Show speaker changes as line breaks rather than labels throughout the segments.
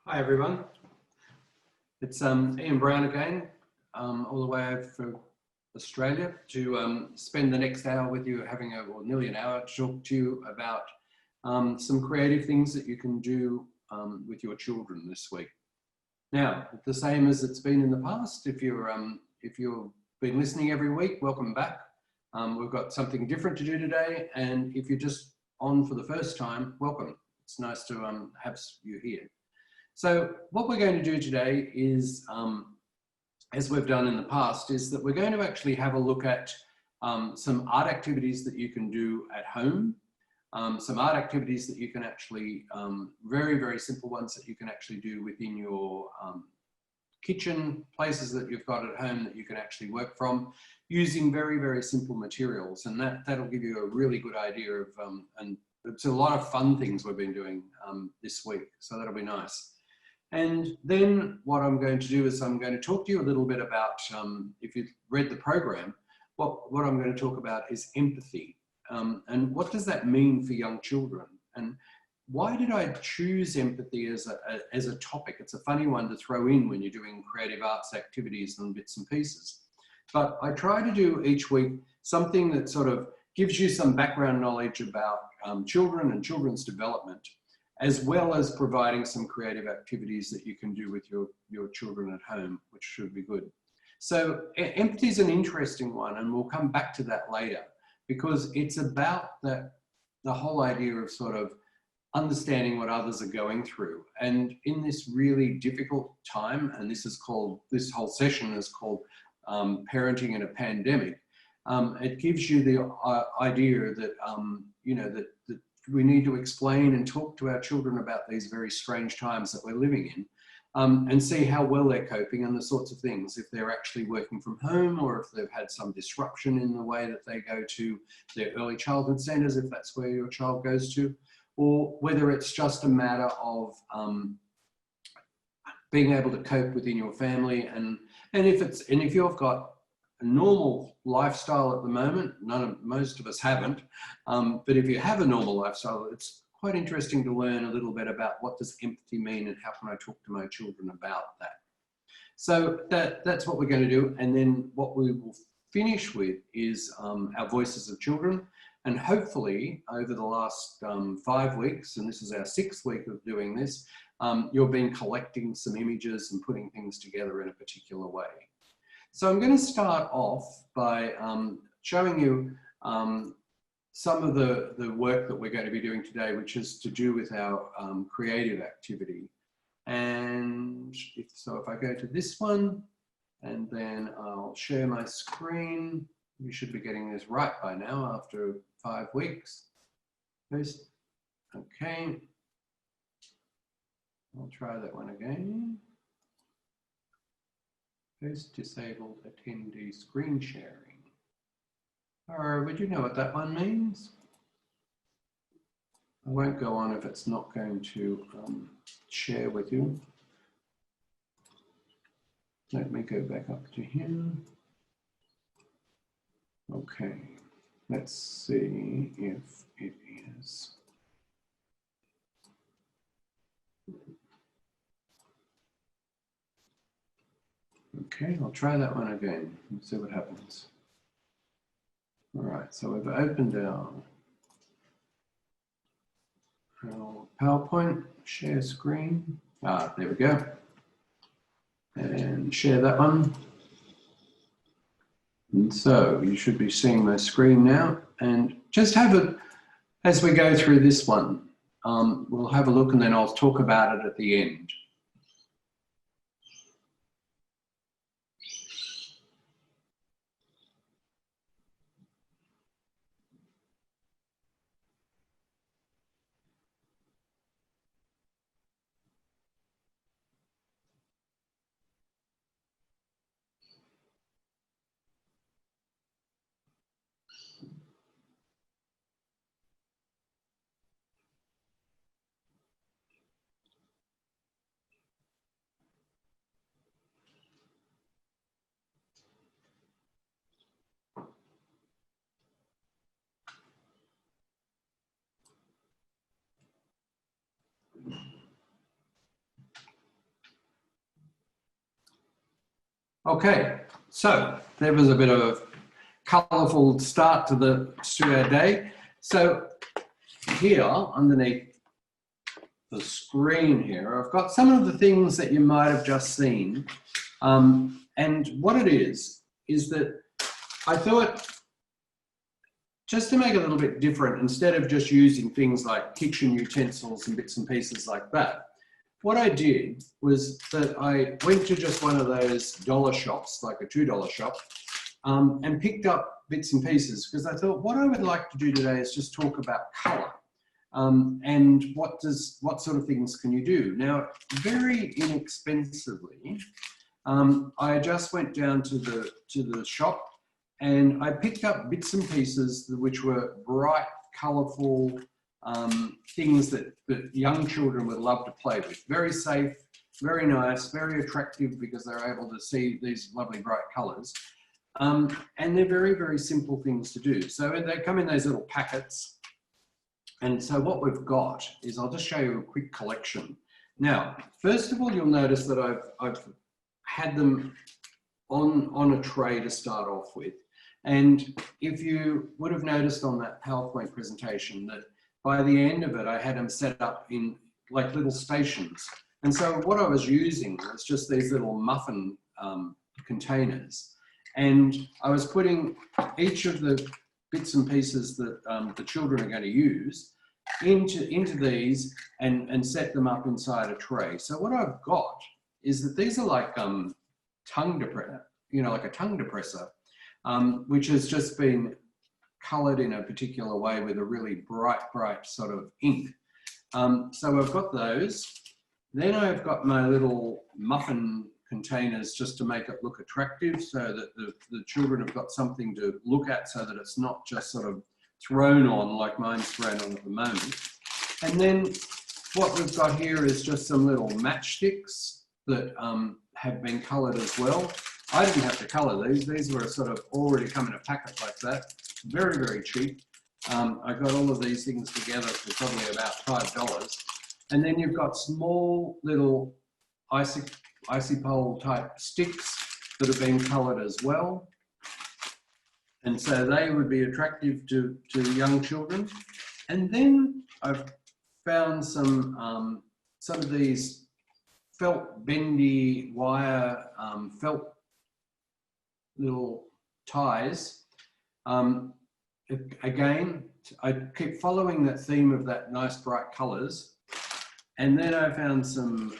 Hi everyone, it's Ian Brown again, all the way over from Australia to spend the next hour with you, or nearly an hour, to talk to you about some creative things that you can do with your children this week. Now, the same as it's been in the past, if you've been listening every week, welcome back. We've got something different to do today, and if you're just on for the first time, welcome. It's nice to have you here. So what we're going to do today is, as we've done in the past, is that we're going to actually have a look at some art activities that you can do at home, some art activities that you can actually, very, very simple ones that you can actually do within your kitchen, places that you've got at home that you can actually work from using very, very simple materials. And that'll give you a really good idea of, and it's a lot of fun things we've been doing this week. So that'll be nice. And then what I'm going to do is I'm going to talk to you a little bit about, if you've read the program, what I'm going to talk about is empathy. And what does that mean for young children? And why did I choose empathy as a topic? It's a funny one to throw in when you're doing creative arts activities and bits and pieces. But I try to do each week something that sort of gives you some background knowledge about children and children's development, as well as providing some creative activities that you can do with your children at home, which should be good. So empathy is an interesting one, and we'll come back to that later, because it's about the whole idea of sort of understanding what others are going through. And in this really difficult time, and this whole session is called Parenting in a Pandemic, it gives you the idea that, that we need to explain and talk to our children about these very strange times that we're living in, and see how well they're coping and the sorts of things, if they're actually working from home or if they've had some disruption in the way that they go to their early childhood centres, if that's where your child goes to, or whether it's just a matter of being able to cope within your family. And if you've got a normal lifestyle at the moment, most of us haven't, but if you have a normal lifestyle, it's quite interesting to learn a little bit about what does empathy mean and how can I talk to my children about that. So that's what we're going to do. And then what we will finish with is our Voices of Children. And hopefully over the last 5 weeks, and this is our 6th week of doing this, you've been collecting some images and putting things together in a particular way. So I'm going to start off by showing you some of the work that we're going to be doing today, which is to do with our creative activity. And if I go to this one, and then I'll share my screen. You should be getting this right by now after 5 weeks. Okay. I'll try that one again. Post disabled attendee screen sharing. Would you know what that one means? I won't go on if it's not going to share with you. Let me go back up to here. Okay, let's see if it is. Okay, I'll try that one again and see what happens. All right, so we've opened our PowerPoint, share screen. There we go. And share that one. And so you should be seeing my screen now. And just have it, as we go through this one, we'll have a look and then I'll talk about it at the end. Okay, so there was a bit of a colourful start to our day. So here underneath the screen here, I've got some of the things that you might have just seen. And what it is that I thought, just to make it a little bit different, instead of just using things like kitchen utensils and bits and pieces like that, what I did was that I went to just one of those dollar shops, like a $2 shop, and picked up bits and pieces, because I thought what I would like to do today is just talk about colour. And what sort of things can you do? Now, very inexpensively, I just went down to the shop and I picked up bits and pieces which were bright, colourful things that young children would love to play with. Very safe, very nice, very attractive, because they're able to see these lovely bright colours. And they're very, very simple things to do. So they come in those little packets. And so what we've got is, I'll just show you a quick collection. Now, first of all, you'll notice that I've had them on a tray to start off with. And if you would have noticed on that PowerPoint presentation that by the end of it, I had them set up in like little stations. And so what I was using was just these little muffin containers. And I was putting each of the bits and pieces that the children are going to use into these and set them up inside a tray. So what I've got is that these are like tongue depressor, like a tongue depressor, which has just been coloured in a particular way with a really bright sort of ink. So I've got those. Then I've got my little muffin containers just to make it look attractive, so that the children have got something to look at, so that it's not just sort of thrown on like mine's thrown on at the moment. And then what we've got here is just some little matchsticks that have been coloured as well. I didn't have to colour these. These were sort of already come in a packet like that. Very, very cheap. I got all of these things together for probably about $5. And then you've got small little icy pole type sticks that have been coloured as well. And so they would be attractive to young children. And then I've found some of these felt bendy wire felt little ties. Again, I keep following that theme of that nice bright colours. And then I found some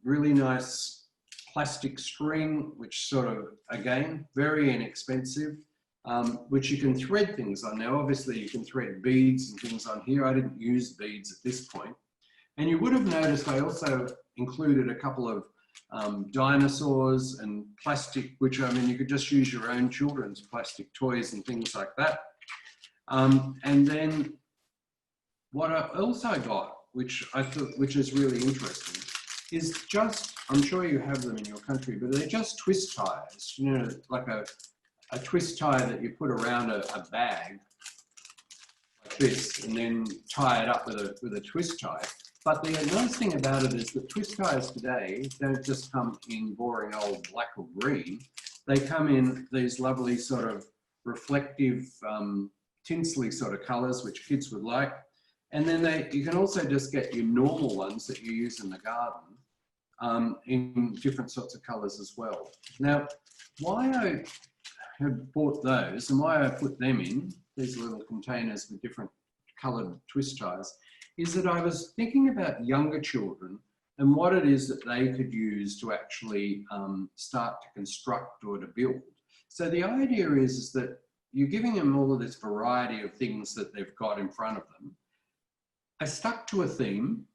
really nice plastic string, which sort of, again, very inexpensive, which you can thread things on. Now, obviously, you can thread beads and things on here. I didn't use beads at this point. And you would have noticed I also included a couple of dinosaurs and plastic, which, I mean, you could just use your own children's plastic toys and things like that. And then what I also got, which I thought, which is really interesting, is just, I'm sure you have them in your country, but they're just twist ties, like a twist tie that you put around a bag like this, and then tie it up with a twist tie. But the nice thing about it is that twist ties today don't just come in boring old black or green. They come in these lovely sort of reflective, tinsely sort of colours, which kids would like. And then you can also just get your normal ones that you use in the garden in different sorts of colours as well. Now, why I have bought those and why I put them in these little containers with different coloured twist ties is that I was thinking about younger children and what it is that they could use to actually start to construct or to build. So the idea is that you're giving them all of this variety of things that they've got in front of them. I stuck to a theme.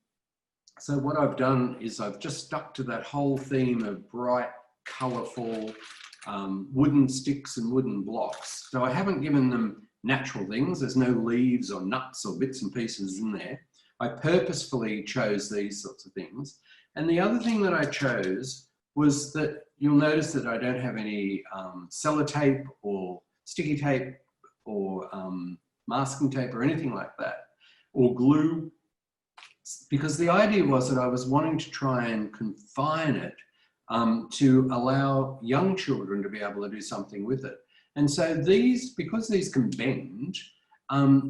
So what I've done is I've just stuck to that whole theme of bright, colourful wooden sticks and wooden blocks. So I haven't given them natural things. There's no leaves or nuts or bits and pieces in there. I purposefully chose these sorts of things. And the other thing that I chose was that you'll notice that I don't have any sellotape or sticky tape or masking tape or anything like that, or glue, because the idea was that I was wanting to try and confine it to allow young children to be able to do something with it. And so these, because these can bend,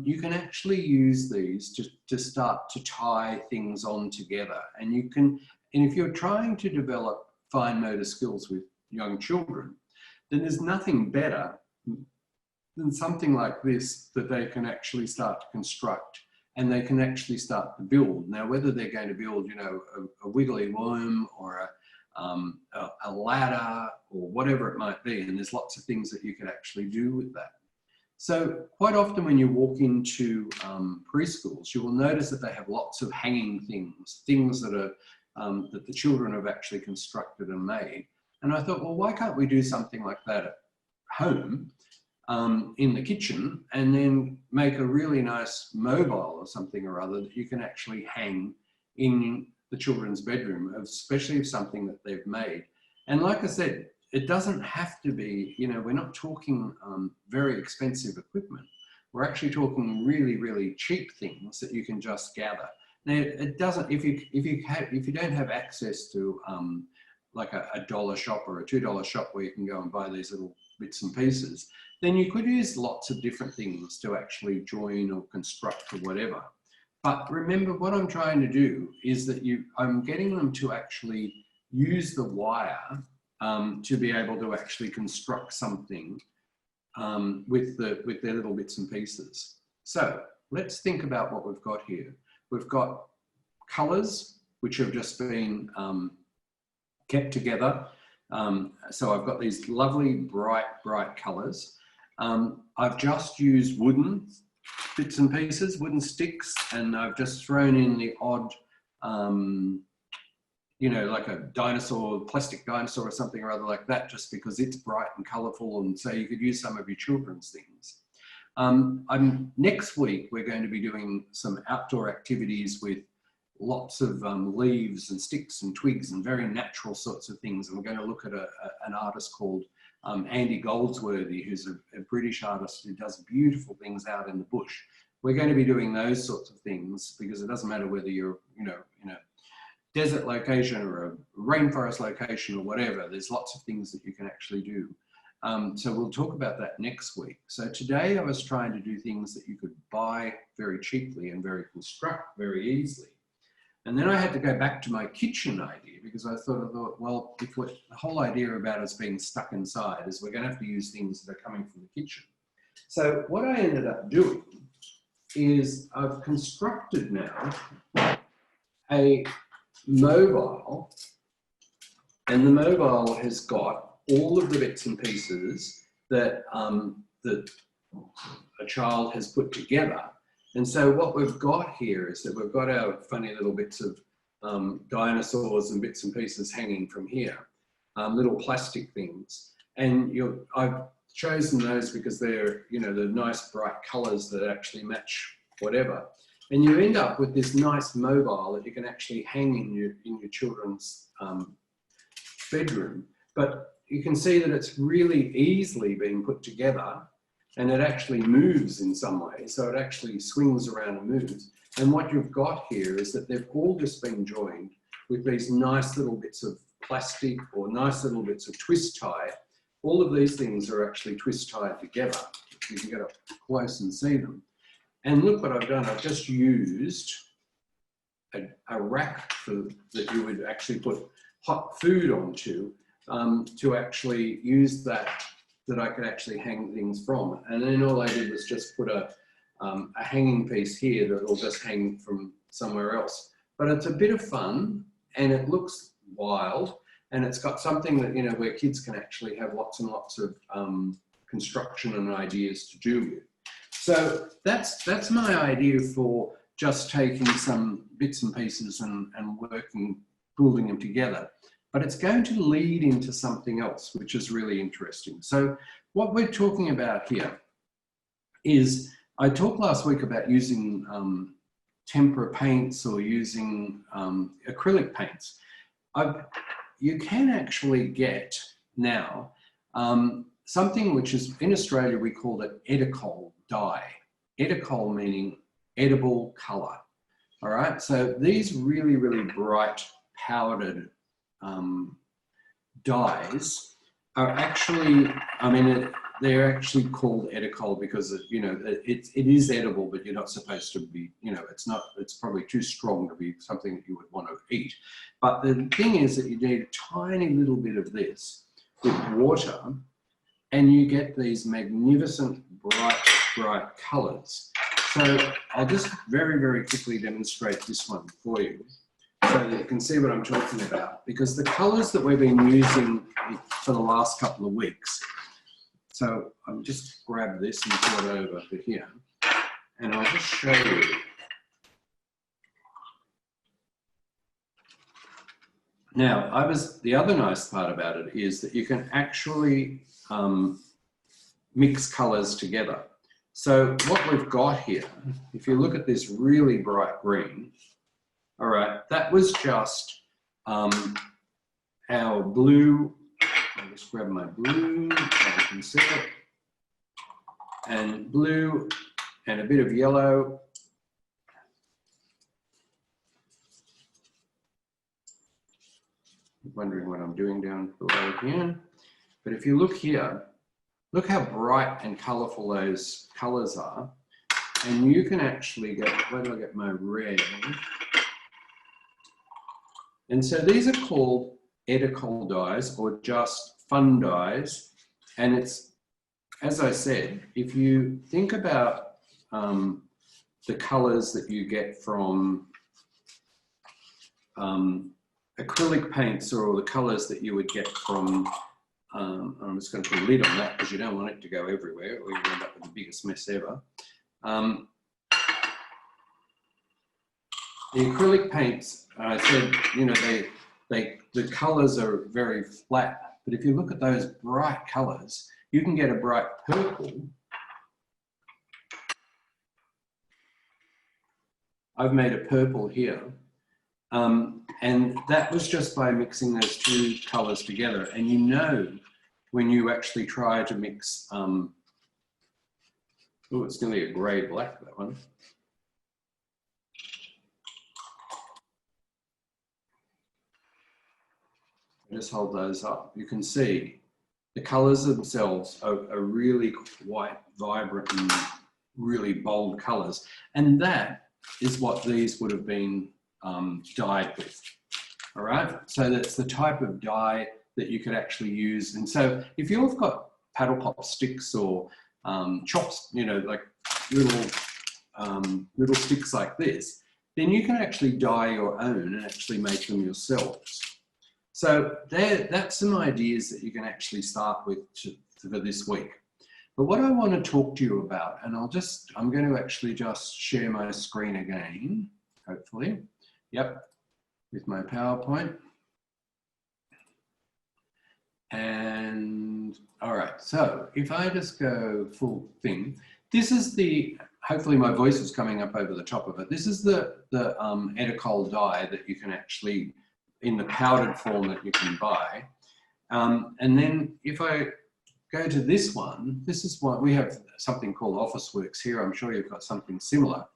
you can actually use these to start to tie things on together. And you can, and if you're trying to develop fine motor skills with young children, then there's nothing better than something like this that they can actually start to construct, and they can actually start to build. Now, whether they're going to build, you know, a wiggly worm or a ladder or whatever it might be, and there's lots of things that you can actually do with that. So quite often when you walk into preschools, you will notice that they have lots of hanging things, things that are that the children have actually constructed and made. And I thought, well, why can't we do something like that at home in the kitchen, and then make a really nice mobile or something or other that you can actually hang in the children's bedroom, especially if something that they've made. And like I said, it doesn't have to be, you know, we're not talking very expensive equipment. We're actually talking really, really cheap things that you can just gather. Now, it doesn't, if you don't have access to like a dollar shop or a $2 shop where you can go and buy these little bits and pieces, then you could use lots of different things to actually join or construct or whatever. But remember, what I'm trying to do is that I'm getting them to actually use the wire to be able to actually construct something with their little bits and pieces. So let's think about what we've got here. We've got colours which have just been kept together. So I've got these lovely bright colours. I've just used wooden bits and pieces, wooden sticks, and I've just thrown in the odd, you know, like a dinosaur, plastic dinosaur or something or other like that, just because it's bright and colourful, and so you could use some of your children's things. Next week, we're going to be doing some outdoor activities with lots of leaves and sticks and twigs and very natural sorts of things. And we're going to look at an artist called Andy Goldsworthy, who's a British artist who does beautiful things out in the bush. We're going to be doing those sorts of things because it doesn't matter whether you're, you know, in a desert location or a rainforest location or whatever. There's lots of things that you can actually do. So we'll talk about that next week. So today I was trying to do things that you could buy very cheaply and construct very easily. And then I had to go back to my kitchen idea because I thought, well, the whole idea about us being stuck inside is we're going to have to use things that are coming from the kitchen. So what I ended up doing is I've constructed now a mobile, and the mobile has got all of the bits and pieces that, that a child has put together. And so what we've got here is that we've got our funny little bits of dinosaurs and bits and pieces hanging from here, little plastic things. And I've chosen those because they're, you know, the nice bright colours that actually match whatever. And you end up with this nice mobile that you can actually hang in your children's bedroom. But you can see that it's really easily being put together, and it actually moves in some way. So it actually swings around and moves. And what you've got here is that they've all just been joined with these nice little bits of plastic or nice little bits of twist tie. All of these things are actually twist tied together. You can get up close and see them. And look what I've done. I've just used a rack that you would actually put hot food onto to actually use that I could actually hang things from. And then all I did was just put a hanging piece here that will just hang from somewhere else. But it's a bit of fun, and it looks wild, and it's got something that, you know, where kids can actually have lots and lots of construction and ideas to do with. So that's my idea for just taking some bits and pieces and pooling them together. But it's going to lead into something else, which is really interesting. So what we're talking about here is, I talked last week about using tempera paints or using acrylic paints. You can actually get now something which is, in Australia, we call it Edicol dye. Edicol meaning edible colour. All right, so these really, really bright powdered dyes are actually, I mean, they're actually called edible because, you know, it is edible, but you're not supposed to be, you know, it's probably too strong to be something that you would want to eat. But the thing is that you need a tiny little bit of this with water, and you get these magnificent, bright colors. So I'll just very, very quickly demonstrate this one for you so that you can see what I'm talking about, because the colors that we've been using for the last couple of weeks. So I'll just grab this and put it over to here, and I'll just show you. Now, the other nice part about it is that you can actually mix colors together. So what we've got here, if you look at this really bright green, all right, that was just our blue. I'll just grab my blue, so you can see it, and blue, and a bit of yellow. Wondering what I'm doing down below here. But if you look here, look how bright and colorful those colors are. And you can actually get, where do I get my red? And so these are called edible dyes, or just fun dyes. And it's, as I said, if you think about the colors that you get from acrylic paints, or the colors that you would get from, I'm just going to put a lid on that because you don't want it to go everywhere or you end up with the biggest mess ever. The acrylic paints, I said, you know, the colors are very flat, but if you look at those bright colors, you can get a bright purple. I've made a purple here. And that was just by mixing those two colors together. And you know, when you actually try to mix, oh, it's nearly a gray black, that one. Just hold those up. You can see the colors themselves are really quite vibrant and really bold colors. And that is what these would have been dyed with. All right, so that's the type of dye that you could actually use. And so if you've got paddle pop sticks or chops, you know, like little sticks like this, then you can actually dye your own and actually make them yourselves. So that's some ideas that you can actually start with for this week. But what I want to talk to you about, and I'm going to actually just share my screen again, hopefully. Yep, with my PowerPoint. And all right, so if I just go full thing, this is hopefully my voice is coming up over the top of it. This is the edible dye that you can actually, in the powdered form that you can buy. And then if I go to this one, this is what we have, something called Officeworks here. I'm sure you've got something similar.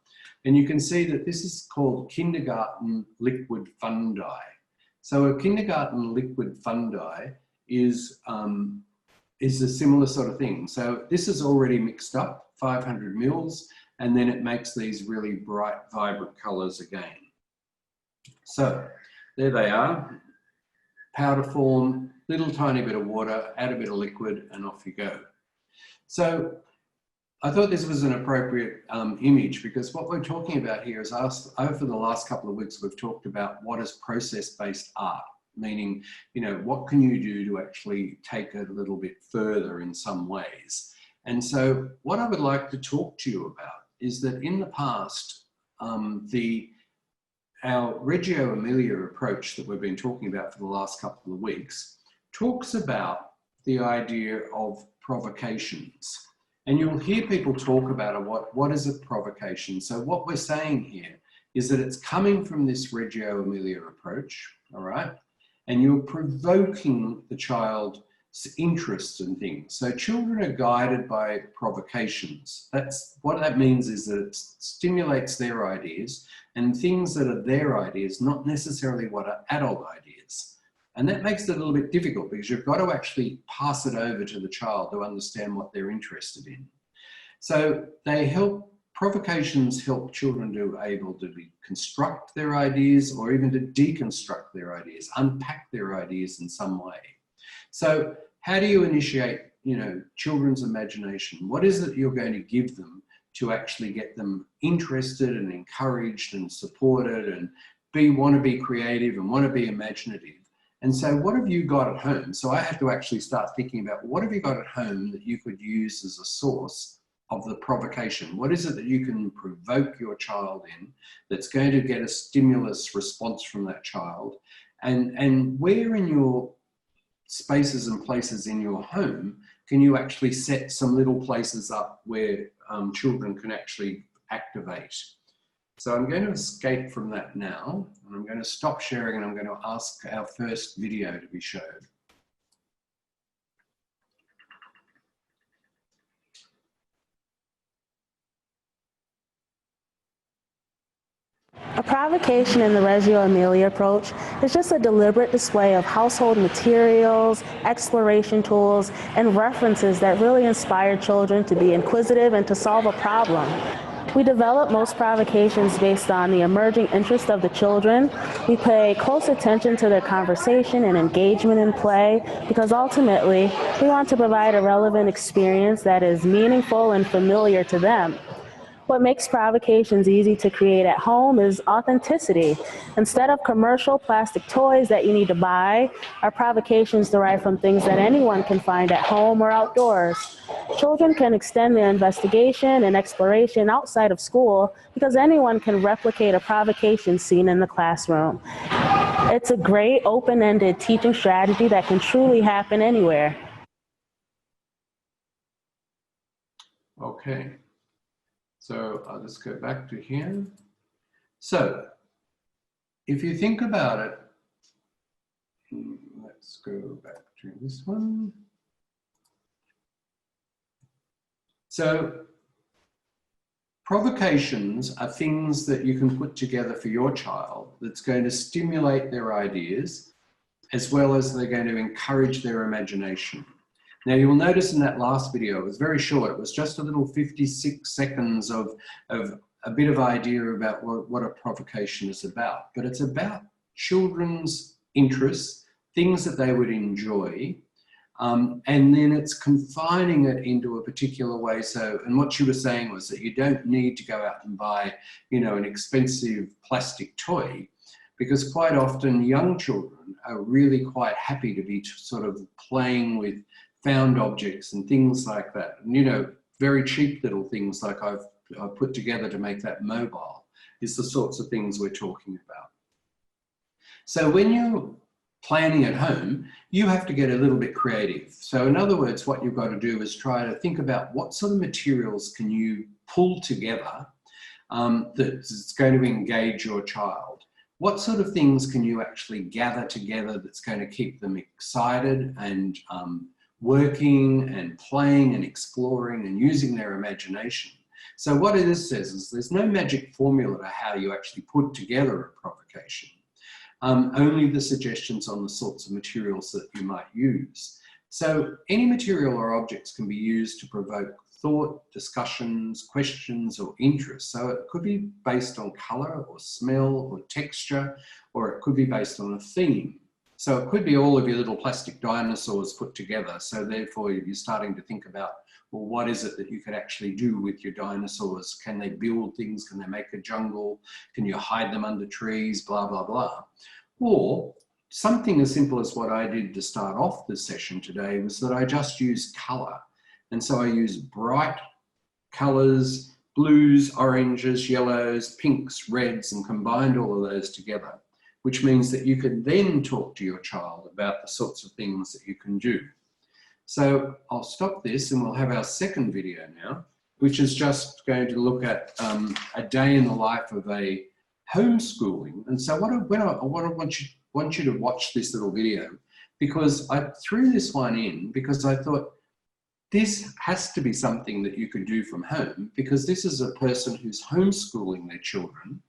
And you can see that this is called kindergarten liquid fun dye. So a kindergarten liquid fun dye is a similar sort of thing. So this is already mixed up, 500 mils, and then it makes these really bright, vibrant colors again. So there they are, powder form, little tiny bit of water, add a bit of liquid, and off you go. So I thought this was an appropriate image, because what we're talking about here is over the last couple of weeks, we've talked about what is process-based art, meaning, you know, what can you do to actually take it a little bit further in some ways. And so what I would like to talk to you about is that in the past, our Reggio Emilia approach that we've been talking about for the last couple of weeks talks about the idea of provocations. And you'll hear people talk about what is a provocation. So what we're saying here is that it's coming from this Reggio Emilia approach, all right? And you're provoking the child's interests in things. So children are guided by provocations. What that means is that it stimulates their ideas, and things that are their ideas, not necessarily what are adult ideas. And that makes it a little bit difficult because you've got to actually pass it over to the child to understand what they're interested in. So provocations help children to able to construct their ideas or even to deconstruct their ideas, unpack their ideas in some way. So how do you initiate, children's imagination? What is it you're going to give them to actually get them interested and encouraged and supported and want to be creative and want to be imaginative? And so what have you got at home? So I had to actually start thinking about what have you got at home that you could use as a source of the provocation? What is it that you can provoke your child in that's going to get a stimulus response from that child? And where in your spaces and places in your home can you actually set some little places up where children can actually activate? So I'm going to escape from that now, and I'm going to stop sharing, and I'm going to ask our first video to be showed.
A provocation in the Reggio Emilia approach is just a deliberate display of household materials, exploration tools, and references that really inspire children to be inquisitive and to solve a problem. We develop most provocations based on the emerging interest of the children. We pay close attention to their conversation and engagement in play because ultimately we want to provide a relevant experience that is meaningful and familiar to them. What makes provocations easy to create at home is authenticity. Instead of commercial plastic toys that you need to buy, our provocations derive from things that anyone can find at home or outdoors. Children can extend their investigation and exploration outside of school because anyone can replicate a provocation scene in the classroom. It's a great open-ended teaching strategy that can truly happen anywhere.
Okay. So I'll just go back to here. So if you think about it, let's go back to this one. So provocations are things that you can put together for your child that's going to stimulate their ideas as well as they're going to encourage their imagination. Now you'll notice in that last video, it was very short. It was just a little 56 seconds of a bit of idea about what a provocation is about. But it's about children's interests, things that they would enjoy, and then it's confining it into a particular way. So, and what you were saying was that you don't need to go out and buy, an expensive plastic toy, because quite often young children are really quite happy to be sort of playing with found objects and things like that. And, very cheap little things like I've put together to make that mobile is the sorts of things we're talking about. So when you're planning at home, you have to get a little bit creative. So in other words, what you've got to do is try to think about what sort of materials can you pull together that's going to engage your child. What sort of things can you actually gather together that's going to keep them excited and working and playing and exploring and using their imagination? So what this says is there's no magic formula to how you actually put together a provocation. Only the suggestions on the sorts of materials that you might use. So any material or objects can be used to provoke thought, discussions, questions, or interest. So it could be based on color or smell or texture, or it could be based on a theme. So it could be all of your little plastic dinosaurs put together. So therefore you're starting to think about, well, what is it that you could actually do with your dinosaurs? Can they build things? Can they make a jungle? Can you hide them under trees? Blah, blah, blah. Or something as simple as what I did to start off this session today was that I just used color. And so I used bright colors, blues, oranges, yellows, pinks, reds, and combined all of those together, which means that you can then talk to your child about the sorts of things that you can do. So I'll stop this and we'll have our second video now, which is just going to look at a day in the life of a homeschooling. And so what I want you to watch this little video, because I threw this one in because I thought this has to be something that you could do from home, because this is a person who's homeschooling their children.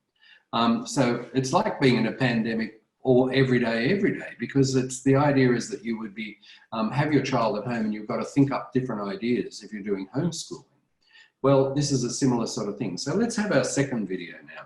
So it's like being in a pandemic or every day, because it's the idea is that you would be, have your child at home and you've got to think up different ideas if you're doing homeschooling. Well, this is a similar sort of thing. So let's have our second video now.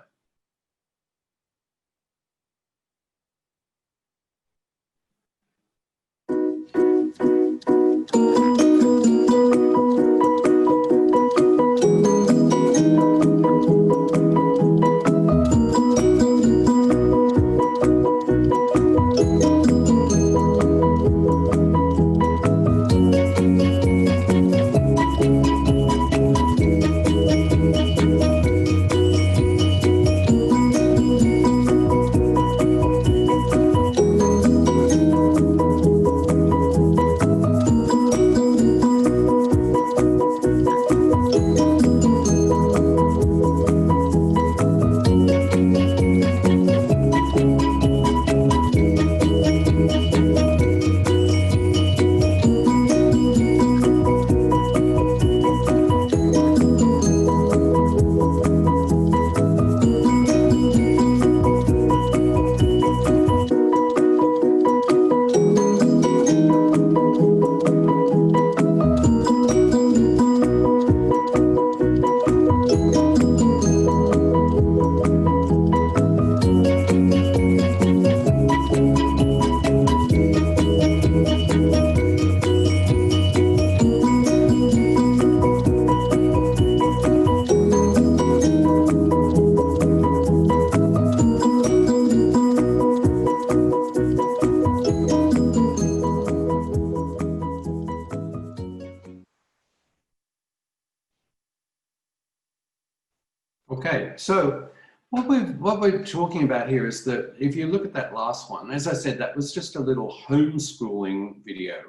Okay, so what we're talking about here is that if you look at that last one, as I said, that was just a little homeschooling video.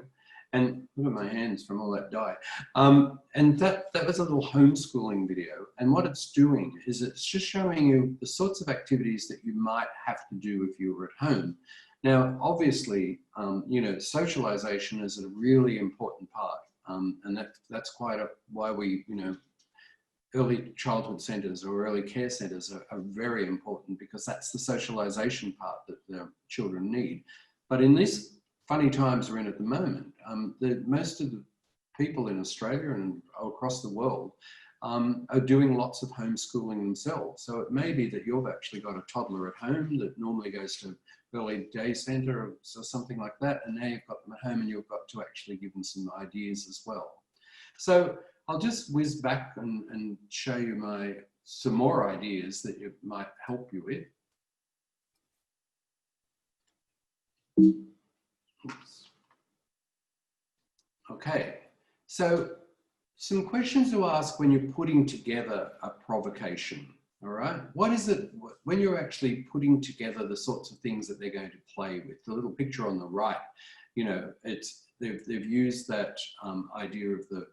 And look at my hands from all that dye. And that was a little homeschooling video. And what it's doing is it's just showing you the sorts of activities that you might have to do if you were at home. Now, obviously, you know, socialization is a really important part. And that's quite why we, you know, early childhood centres or early care centres are very important, because that's the socialisation part that the children need. But in these funny times we're in at the moment, most of the people in Australia and across the world are doing lots of homeschooling themselves. So it may be that you've actually got a toddler at home that normally goes to early day centre or something like that, and now you've got them at home and you've got to actually give them some ideas as well. So I'll just whiz back and show you some more ideas that you might help you with. Oops. Okay, so some questions to ask when you're putting together a provocation, all right? What is it, when you're actually putting together the sorts of things that they're going to play with? The little picture on the right, you know, they've used that idea of the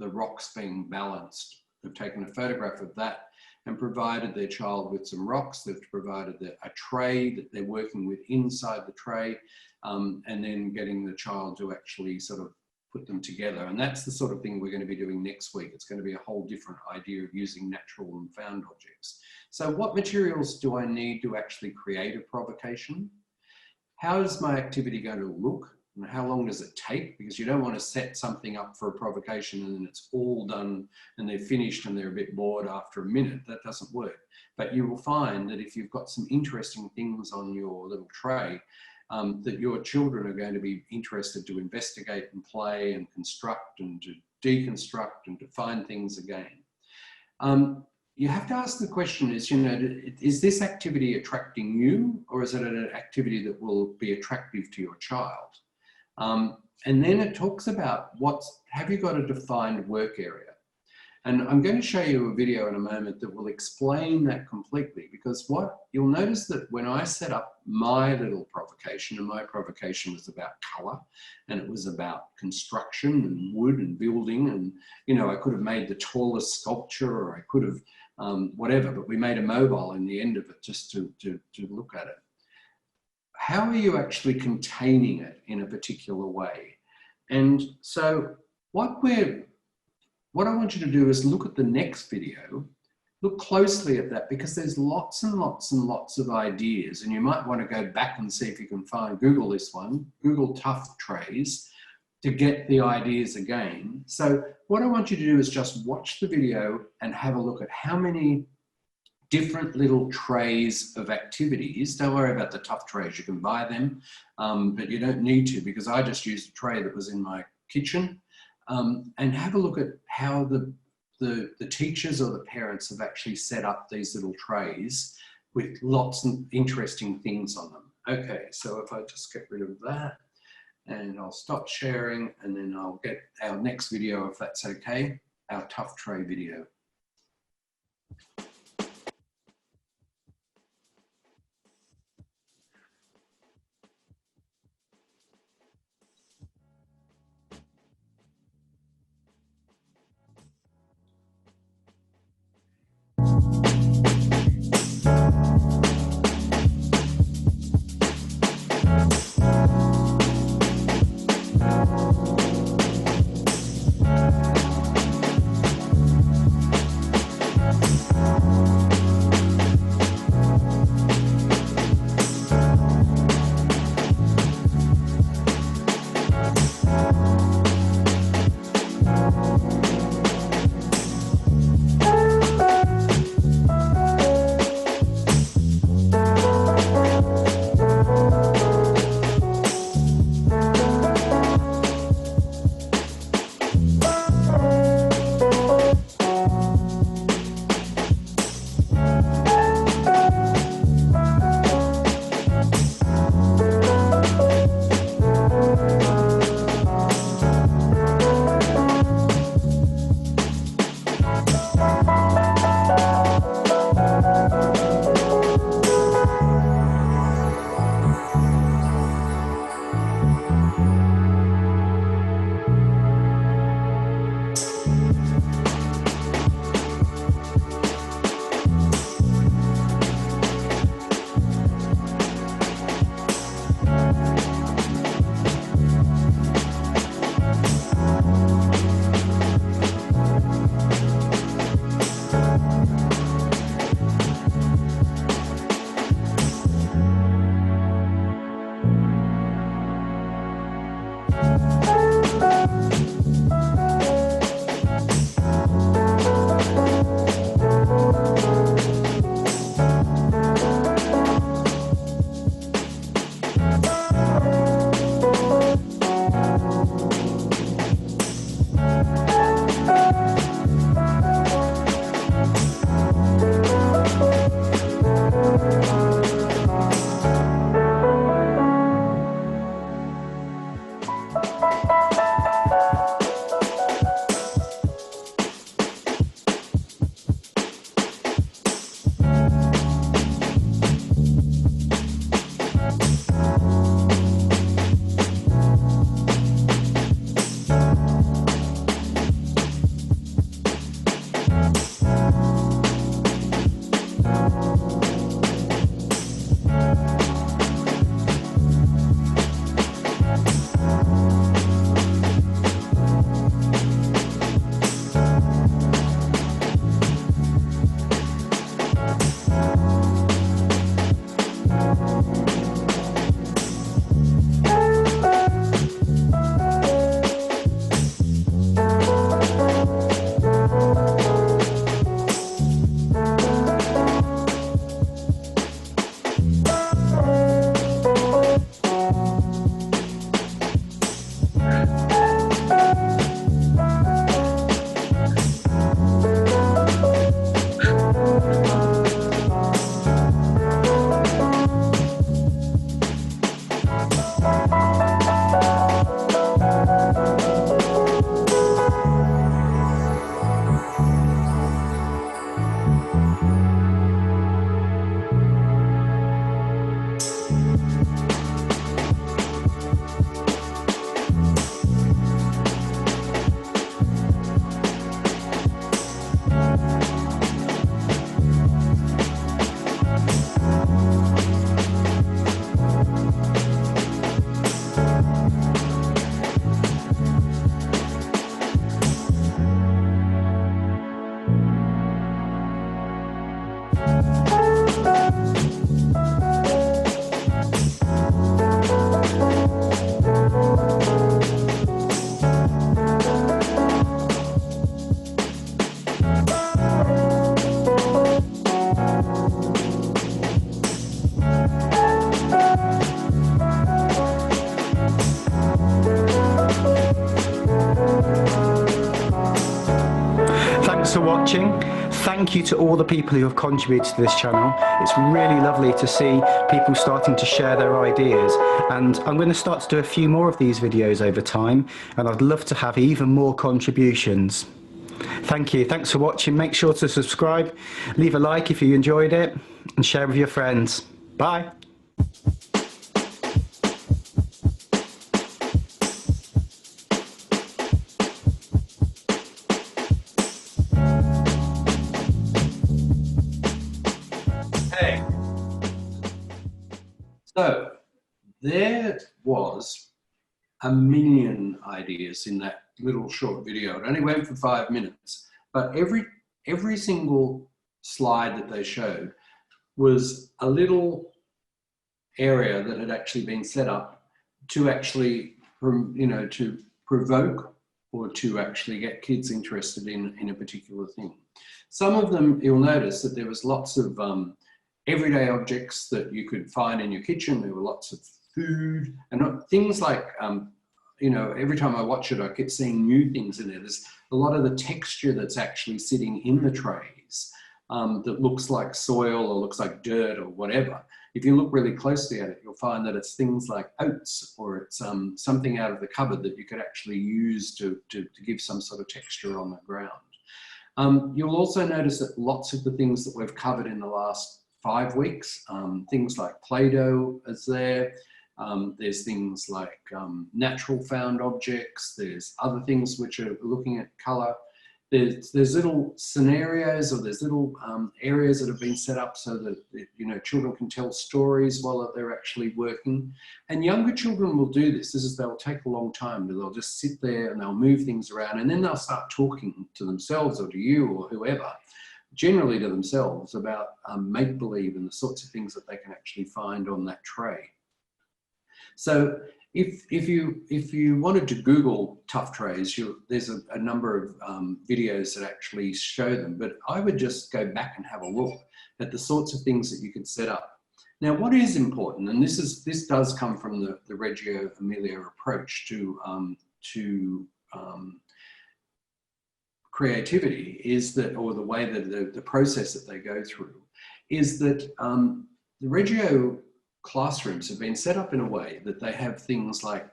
rocks being balanced. They've taken a photograph of that and provided their child with some rocks. They've provided a tray that they're working with inside the tray, and then getting the child to actually sort of put them together. And that's the sort of thing we're going to be doing next week. It's going to be a whole different idea of using natural and found objects. So what materials do I need to actually create a provocation? How is my activity going to look? And how long does it take? Because you don't want to set something up for a provocation and then it's all done and they're finished and they're a bit bored after a minute. That doesn't work. But you will find that if you've got some interesting things on your little tray, that your children are going to be interested to investigate and play and construct and to deconstruct and to find things again. You have to ask the question is, you know, is this activity attracting you, or is it an activity that will be attractive to your child? And then it talks about have you got a defined work area? And I'm going to show you a video in a moment that will explain that completely, because what you'll notice that when I set up my little provocation, and my provocation was about colour, and it was about construction and wood and building, and, you know, I could have made the tallest sculpture, or I could have whatever, but we made a mobile in the end of it just to look at it. How are you actually containing it in a particular way? And so what I want you to do is look at the next video look closely at that, because there's lots and lots and lots of ideas, and you might want to go back and see if you can find, Google this one, Google tough trays, to get the ideas again. So what I want you to do is just watch the video and have a look at how many different little trays of activities. Don't worry about the tough trays, you can buy them, but you don't need to, because I just used a tray that was in my kitchen. And have a look at how the teachers or the parents have actually set up these little trays with lots of interesting things on them. Okay, so if I just get rid of that, and I'll stop sharing, and then I'll get our next video, if that's okay, our tough tray video.
Thanks for watching. Thank you to all the people who have contributed to this channel. It's really lovely to see people starting to share their ideas, and I'm going to start to do a few more of these videos over time, and I'd love to have even more contributions. Thank you. Thanks for watching. Make sure to subscribe, leave a like if you enjoyed it, and share with your friends. Bye.
Hey. So there was a million ideas in that little short video. It only went for 5 minutes, but every single slide that they showed was a little area that had actually been set up to actually, to provoke or to actually get kids interested in a particular thing. Some of them, you'll notice that there was lots of everyday objects that you could find in your kitchen. There were lots of food and things like, every time I watch it, I keep seeing new things in there. There's a lot of the texture that's actually sitting in the trays that looks like soil or looks like dirt or whatever. If you look really closely at it, you'll find that it's things like oats, or it's something out of the cupboard that you could actually use to give some sort of texture on the ground. You'll also notice that lots of the things that we've covered in the last 5 weeks, things like Play-Doh is there. There's things like natural found objects. There's other things which are looking at colour. There's little scenarios, or there's little areas that have been set up so that children can tell stories while they're actually working. And younger children will do this. They'll take a long time. They'll just sit there and they'll move things around, and then they'll start talking to themselves or to you or whoever, generally to themselves, about make-believe and the sorts of things that they can actually find on that tray. So if you wanted to Google tough trays, there's a number of videos that actually show them, but I would just go back and have a look at the sorts of things that you could set up. Now, what is important, and this does come from the Reggio Emilia approach to creativity, is that, or the way that the process that they go through, is that the Reggio classrooms have been set up in a way that they have things like,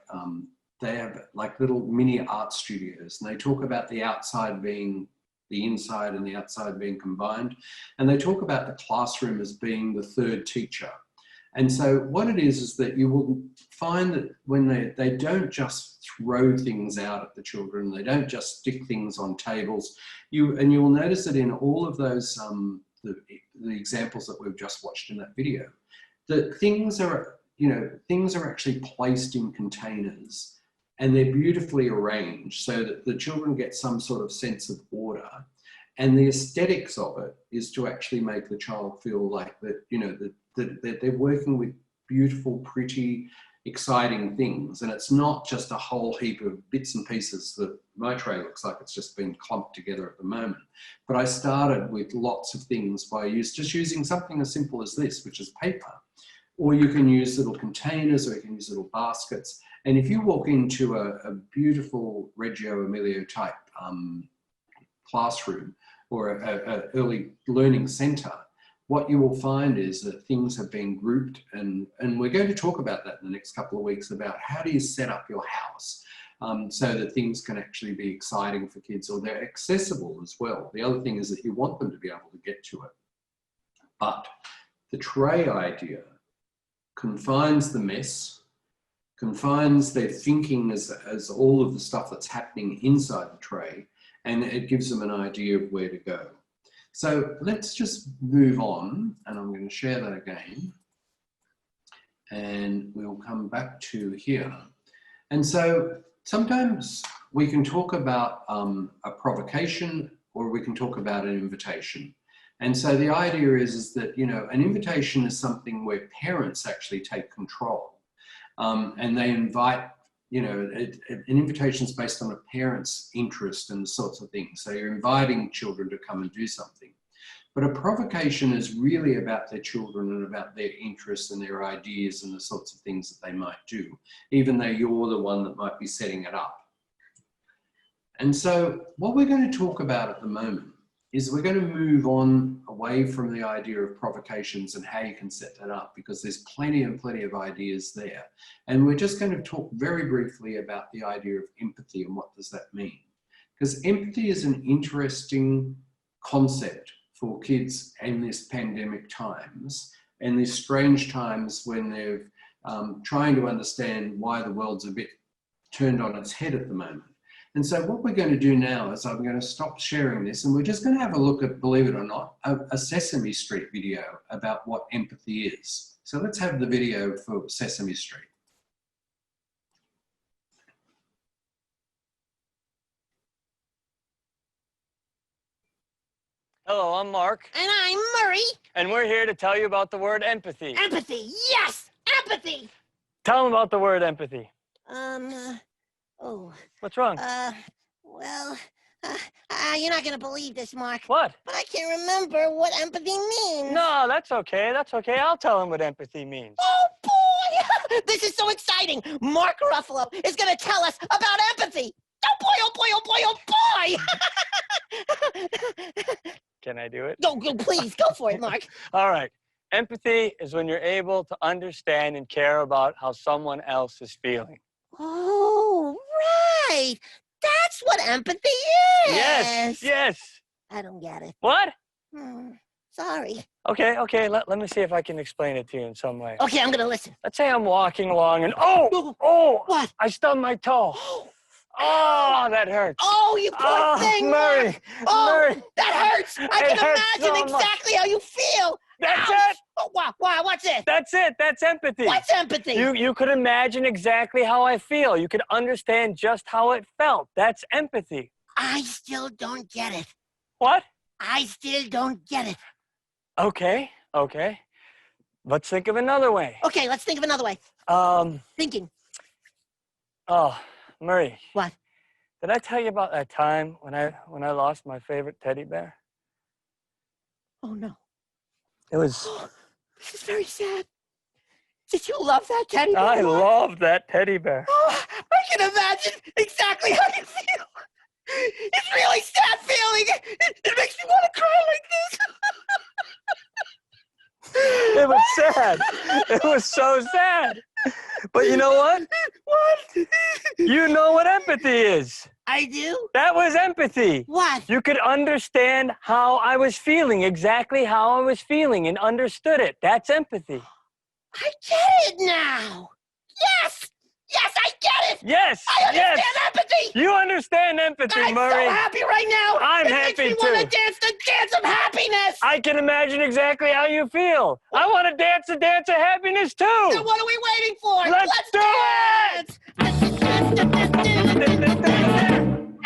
they have like little mini art studios, and they talk about the outside being the inside and the outside being combined. And they talk about the classroom as being the third teacher. And so what it is that you will find that when they don't just throw things out at the children, they don't just stick things on tables, you will notice that in all of those, the examples that we've just watched in that video, that things are actually placed in containers, and they're beautifully arranged so that the children get some sort of sense of order. And the aesthetics of it is to actually make the child feel like that, that they're working with beautiful, pretty, exciting things. And it's not just a whole heap of bits and pieces that my tray looks like it's just been clumped together at the moment. But I started with lots of things by just using something as simple as this, which is paper. Or you can use little containers, or you can use little baskets. And if you walk into a beautiful Reggio Emilia type classroom, or an early learning centre, what you will find is that things have been grouped, and we're going to talk about that in the next couple of weeks, about how do you set up your house so that things can actually be exciting for kids, or they're accessible as well. The other thing is that you want them to be able to get to it. But the tray idea confines the mess, confines their thinking as all of the stuff that's happening inside the tray, and it gives them an idea of where to go. So let's just move on, and I'm going to share that again, and we'll come back to here. And so sometimes we can talk about a provocation, or we can talk about an invitation. And so the idea is that, you know, an invitation is something where parents actually take control, and they invite, you know, an invitation is based on a parent's interest and the sorts of things. So you're inviting children to come and do something. But a provocation is really about their children and about their interests and their ideas and the sorts of things that they might do, even though you're the one that might be setting it up. And so what we're going to talk about at the moment is we're going to move on away from the idea of provocations and how you can set that up, because there's plenty of ideas there. And we're just going to talk very briefly about the idea of empathy and what does that mean. Because empathy is an interesting concept for kids in these pandemic times and these strange times when they're trying to understand why the world's a bit turned on its head at the moment. And so what we're going to do now is I'm going to stop sharing this and we're just going to have a look at, believe it or not, a Sesame Street video about what empathy is. So let's have the video for Sesame Street.
Hello, I'm Mark.
And I'm Murray.
And we're here to tell you about the word empathy.
Empathy, yes, empathy.
Tell them about the word empathy. What's wrong?
You're not gonna believe this, Mark.
What?
But I can't remember what empathy means.
No, that's okay. That's okay. I'll tell them what empathy means.
Oh, boy! This is so exciting. Mark Ruffalo is gonna tell us about empathy. Oh, boy, oh, boy, oh, boy, oh, boy!
Can I do it?
Go, please, go for it, Mark.
All right. Empathy is when you're able to understand and care about how someone else is feeling.
Oh, right. That's what empathy is.
Yes, yes.
I don't get it.
What?
Sorry.
Okay. Let me see if I can explain it to you in some way.
Okay, I'm gonna listen.
Let's say I'm walking along and
What?
I stubbed my toe. Oh, that hurts.
Oh, you poor thing,
Murray.
Mark. Oh,
Murray.
that hurts. I
It
can
hurts
imagine
so much.
exactly how you feel.
That's
Ouch.
it.
Oh, wow, what's it?
That's it. That's empathy.
What's empathy?
You could imagine exactly how I feel. You could understand just how it felt. That's empathy.
I still don't get it.
What?
I still don't get it.
Okay. Let's think of another way.
Okay, let's think of another way. Thinking.
Oh, Murray.
What?
Did I tell you about that time when I lost my favorite teddy bear?
Oh, no.
It was...
This is very sad. Did you love that teddy bear?
I
Mark?
loved that teddy bear.
Oh, I can imagine exactly how you feel. It's really sad feeling. It makes me want to cry like this.
It was sad. It was so sad. But you know what?
What?
You know what empathy is.
I do?
That was empathy.
What?
You could understand how I was feeling, exactly how I was feeling, and understood it. That's empathy.
I get it now. Yes! Yes, I get it!
Yes,
I understand
yes.
empathy!
You understand empathy,
I'm
Murray.
so happy right now!
I'm
it
happy
makes me want
too.
to dance the dance of happiness!
I can imagine exactly how you feel. I want to dance the dance of happiness too.
Then what are we waiting for?
Let's do
dance!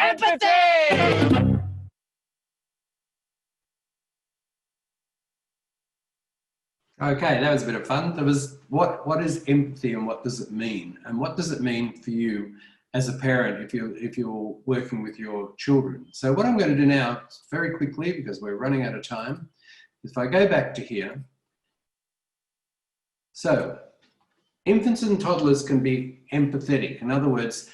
Empathy!
Okay, that was a bit of fun. There was what is empathy and what does it mean? And what does it mean for you as a parent if you're working with your children? So what I'm going to do now, very quickly, because we're running out of time, if I go back to here. So infants and toddlers can be empathetic. In other words,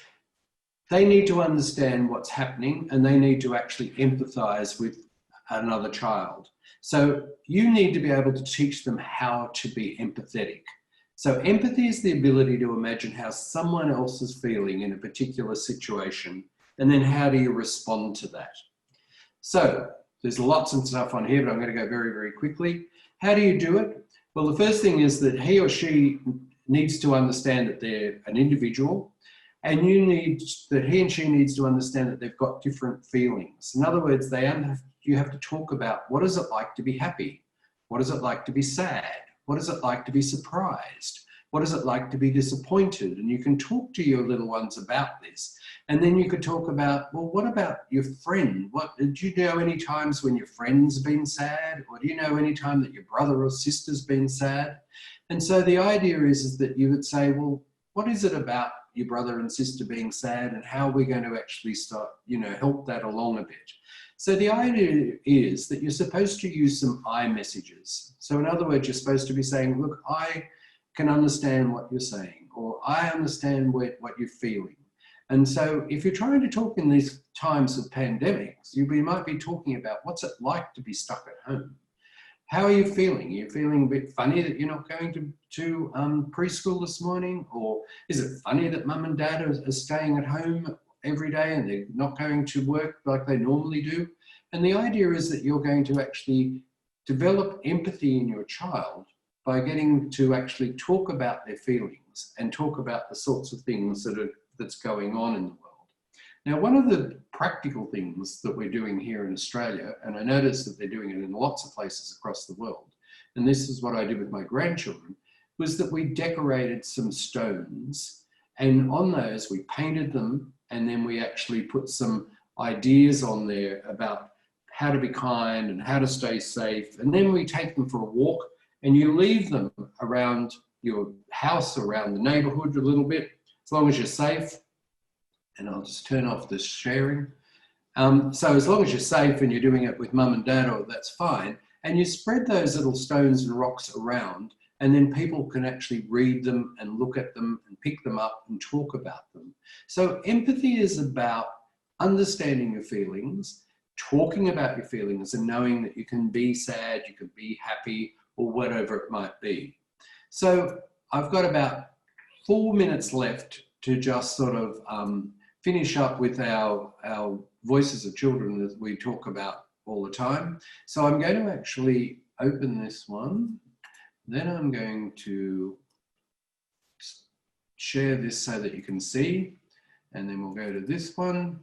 they need to understand what's happening and they need to actually empathize with another child. So you need to be able to teach them how to be empathetic. So empathy is the ability to imagine how someone else is feeling in a particular situation, and then how do you respond to that? So there's lots of stuff on here, but I'm going to go very, very quickly. How do you do it? Well, the first thing is that he or she needs to understand that they're an individual, and he and she needs to understand that they've got different feelings. In other words, you have to talk about what is it like to be happy? What is it like to be sad? What is it like to be surprised? What is it like to be disappointed? And you can talk to your little ones about this. And then you could talk about, well, what about your friend? Do you know any times when your friend's been sad? Or do you know any time that your brother or sister's been sad? And so the idea is that you would say, well, what is it about your brother and sister being sad, and how are we going to actually start, help that along a bit? So the idea is that you're supposed to use some I messages. So in other words, you're supposed to be saying, look, I can understand what you're saying, or I understand what you're feeling. And so if you're trying to talk in these times of pandemics, you might be talking about what's it like to be stuck at home. How are you feeling? Are you feeling a bit funny that you're not going to preschool this morning? Or is it funny that mum and dad are staying at home every day and they're not going to work like they normally do? And the idea is that you're going to actually develop empathy in your child by getting to actually talk about their feelings and talk about the sorts of things that's going on in the world. Now, one of the practical things that we're doing here in Australia, and I noticed that they're doing it in lots of places across the world, and this is what I did with my grandchildren, was that we decorated some stones, and on those we painted them, and then we actually put some ideas on there about how to be kind and how to stay safe. And then we take them for a walk, and you leave them around your house, around the neighborhood a little bit, as long as you're safe. And I'll just turn off this sharing. So as long as you're safe and you're doing it with mum and dad, that's fine. And you spread those little stones and rocks around, and then people can actually read them and look at them and pick them up and talk about them. So empathy is about understanding your feelings, talking about your feelings, and knowing that you can be sad, you can be happy, or whatever it might be. So I've got about 4 minutes left to just sort of finish up with our voices of children that we talk about all the time. So I'm going to actually open this one. Then I'm going to share this so that you can see. And then we'll go to this one.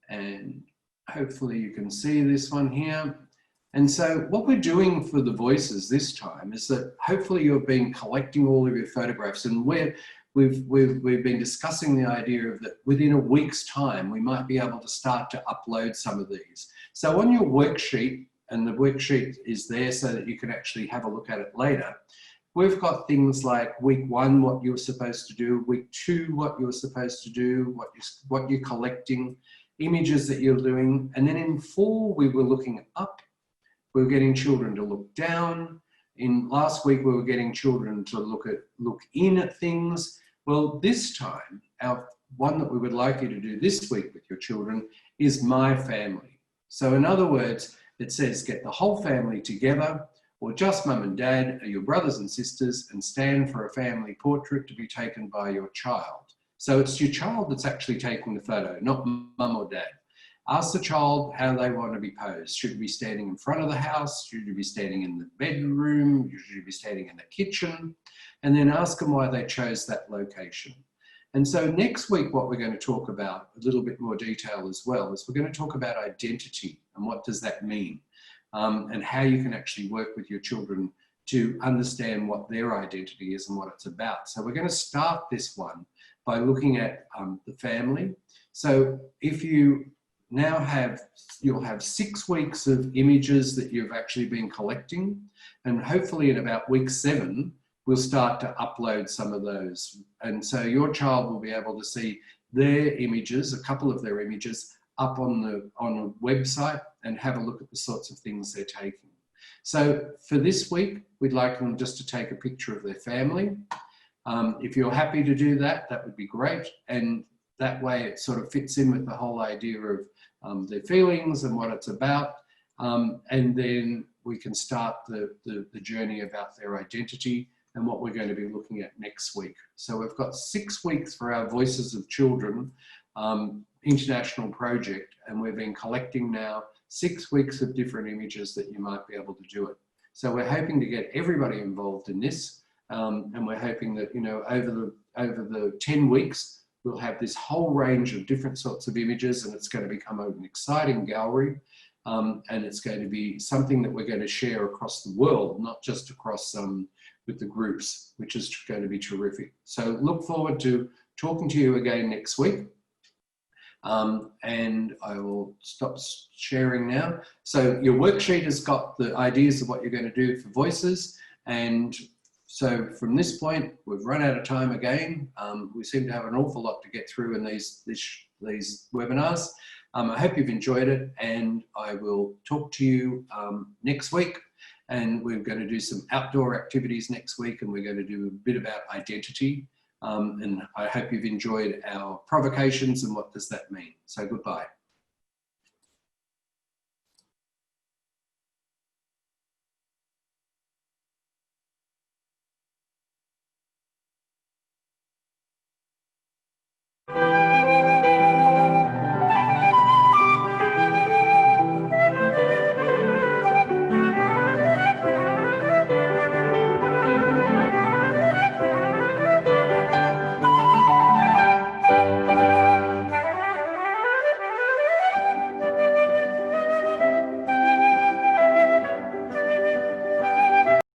And hopefully you can see this one here. And so what we're doing for the voices this time is that hopefully you've been collecting all of your photographs, and we've been discussing the idea of that within a week's time, we might be able to start to upload some of these. So on your worksheet, and the worksheet is there so that you can actually have a look at it later, we've got things like week 1, what you're supposed to do, week 2, what you're supposed to do, what you're collecting, images that you're doing. And then in 4, we were looking up, we were getting children to look down. In last week, we were getting children to look in at things. Well, this time, our one that we would like you to do this week with your children is my family. So in other words, it says get the whole family together, or just mum and dad, or your brothers and sisters, and stand for a family portrait to be taken by your child. So it's your child that's actually taking the photo, not mum or dad. Ask the child how they want to be posed. Should you be standing in front of the house? Should you be standing in the bedroom? Should you be standing in the kitchen? And then ask them why they chose that location. And so next week, what we're going to talk about a little bit more detail as well is we're going to talk about identity and what does that mean, and how you can actually work with your children to understand what their identity is and what it's about. So we're going to start this one by looking at the family. So if you now you'll have 6 weeks of images that you've actually been collecting, and hopefully in about week 7, we'll start to upload some of those. And so your child will be able to see their images, a couple of their images, up on a website and have a look at the sorts of things they're taking. So for this week, we'd like them just to take a picture of their family. If you're happy to do that, that would be great. And that way it sort of fits in with the whole idea of their feelings and what it's about. And then we can start the journey about their identity and what we're going to be looking at next week. So we've got 6 weeks for our Voices of Children international project, and we've been collecting now 6 weeks of different images that you might be able to do it. So we're hoping to get everybody involved in this, and we're hoping that, you know, over the 10 weeks, we'll have this whole range of different sorts of images, and it's going to become an exciting gallery, and it's going to be something that we're going to share across the world, not just across with the groups, which is going to be terrific. So look forward to talking to you again next week. And I will stop sharing now. So your worksheet has got the ideas of what you're going to do for voices. And so from this point, we've run out of time again. We seem to have an awful lot to get through in these webinars. I hope you've enjoyed it, and I will talk to you next week. And we're going to do some outdoor activities next week, and we're going to do a bit about identity. And I hope you've enjoyed our provocations and what does that mean. So goodbye.